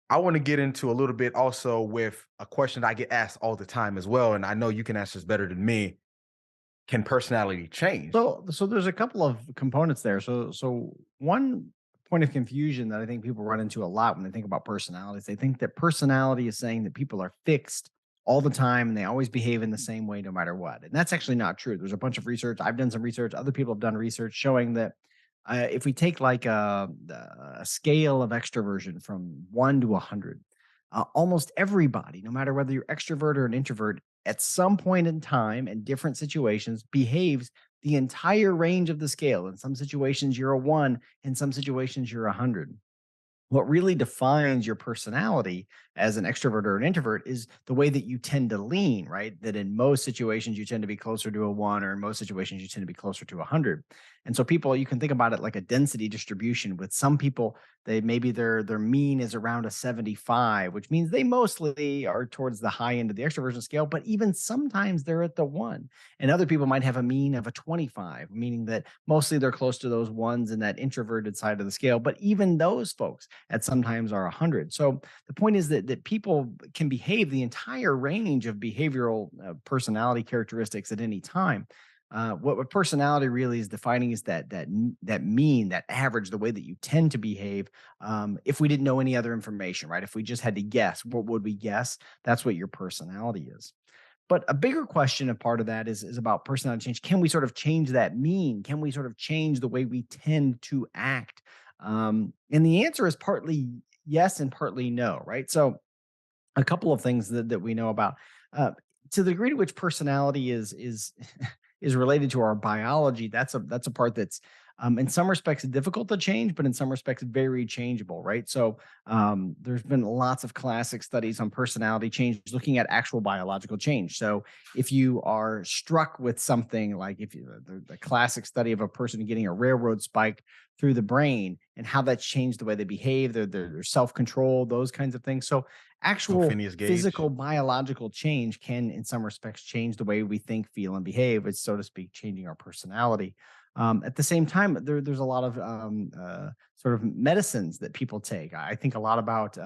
I want to get into a little bit also with a question that I get asked all the time as well. And I know you can answer this better than me. Can personality change? So there's a couple of components there. So one point of confusion that I think people run into a lot when they think about personalities, they think that personality is saying that people are fixed all the time and they always behave in the same way no matter what. And that's actually not true. There's a bunch of research. I've done some research. Other people have done research showing that if we take like a scale of extroversion from 1 to 100, almost everybody, no matter whether you're extrovert or an introvert, at some point in time and different situations behaves the entire range of the scale. In some situations, you're a one. In some situations, you're 100. What really defines your personality as an extrovert or an introvert is the way that you tend to lean, right? That in most situations you tend to be closer to a one, or in most situations you tend to be closer to 100. And so people, you can think about it like a density distribution. With some people, they maybe their mean is around a 75, which means they mostly are towards the high end of the extroversion scale, but even sometimes they're at the one. And other people might have a mean of a 25, meaning that mostly they're close to those ones in that introverted side of the scale. But even those folks at sometimes are 100. So the point is that people can behave the entire range of behavioral personality characteristics at any time. What personality really is defining is that mean, that average, the way that you tend to behave. If we didn't know any other information, right? If we just had to guess, what would we guess? That's what your personality is. But a bigger question, a part of that is about personality change. Can we sort of change that mean? Can we sort of change the way we tend to act? And the answer is partly yes and partly no, right? So a couple of things that we know about. Uh, to the degree to which personality is is related to our biology, that's a part that's in some respects difficult to change, but in some respects very changeable, right? So there's been lots of classic studies on personality change, looking at actual biological change. So if you are struck with something, like if you, the classic study of a person getting a railroad spike through the brain and how that's changed the way they behave, their self control, those kinds of things. So Oh, actual Phineas Gage. physical biological change can in some respects change the way we think, feel, and behave. It's, so to speak, changing our personality. At the same time, there's a lot of sort of medicines that people take. I think a lot about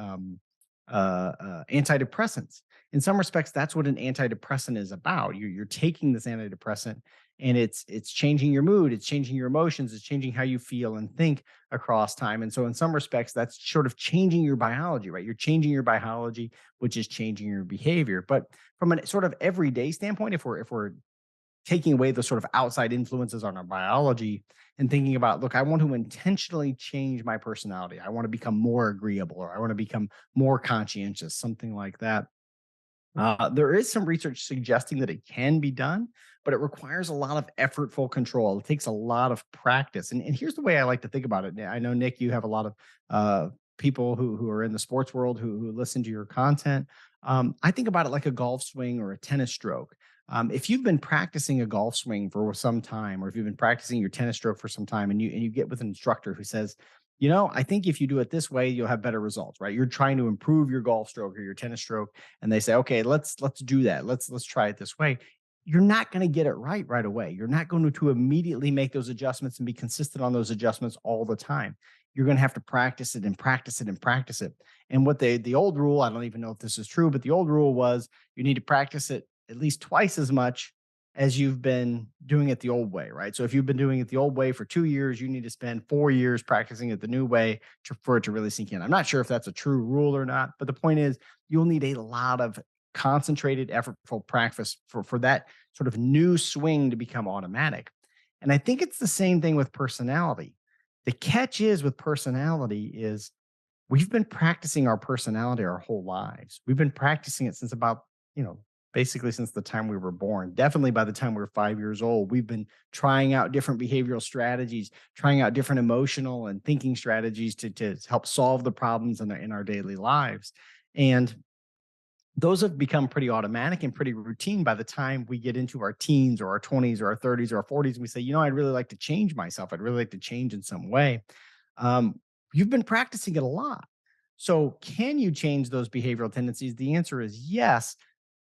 antidepressants. In some respects, that's what an antidepressant is about. You're taking this antidepressant, and it's changing your mood, it's changing your emotions, it's changing how you feel and think across time. And so, in some respects, that's sort of changing your biology, right? You're changing your biology, which is changing your behavior. But from a sort of everyday standpoint, if we're taking away the sort of outside influences on our biology and thinking about, look, I want to intentionally change my personality. I want to become more agreeable, or I want to become more conscientious, something like that. There is some research suggesting that it can be done, but it requires a lot of effortful control. It takes a lot of practice. And here's the way I like to think about it. I know, Nick, you have a lot of people who are in the sports world who listen to your content. I think about it like a golf swing or a tennis stroke. If you've been practicing a golf swing for some time, or if you've been practicing your tennis stroke for some time, and you get with an instructor who says, I think if you do it this way, you'll have better results, right? You're trying to improve your golf stroke or your tennis stroke, and they say, okay, let's do that. Let's try it this way. You're not going to get it right away. You're not going to immediately make those adjustments and be consistent on those adjustments all the time. You're going to have to practice it and practice it and practice it. And what the old rule, I don't even know if this is true, but the old rule was you need to practice it at least twice as much as you've been doing it the old way, right? So if you've been doing it the old way for 2 years, you need to spend 4 years practicing it the new way for it to really sink in. I'm not sure if that's a true rule or not, but the point is, you'll need a lot of concentrated, effortful practice for that sort of new swing to become automatic. And I think it's the same thing with personality. The catch is, with personality is, we've been practicing our personality our whole lives. We've been practicing it since about, you know, basically since the time we were born. Definitely by the time we were 5 years old, we've been trying out different behavioral strategies, trying out different emotional and thinking strategies to help solve the problems in our daily lives. And those have become pretty automatic and pretty routine by the time we get into our teens or our 20s or our 30s or our 40s. And we say, I'd really like to change myself. I'd really like to change in some way. Um, you've been practicing it a lot. So, can you change those behavioral tendencies? The answer is yes.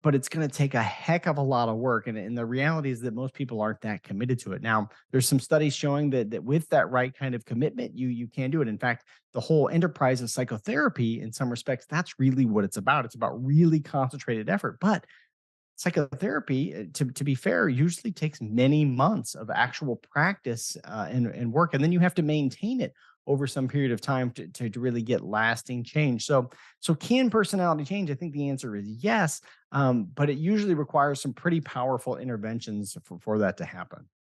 but it's going to take a heck of a lot of work. And the reality is that most people aren't that committed to it. Now, there's some studies showing that with that right kind of commitment, you can do it. In fact, the whole enterprise of psychotherapy, in some respects, that's really what it's about. It's about really concentrated effort. But psychotherapy, to be fair, usually takes many months of actual practice and work. And then you have to maintain it over some period of time to really get lasting change. So can personality change? I think the answer is yes, but it usually requires some pretty powerful interventions for that to happen.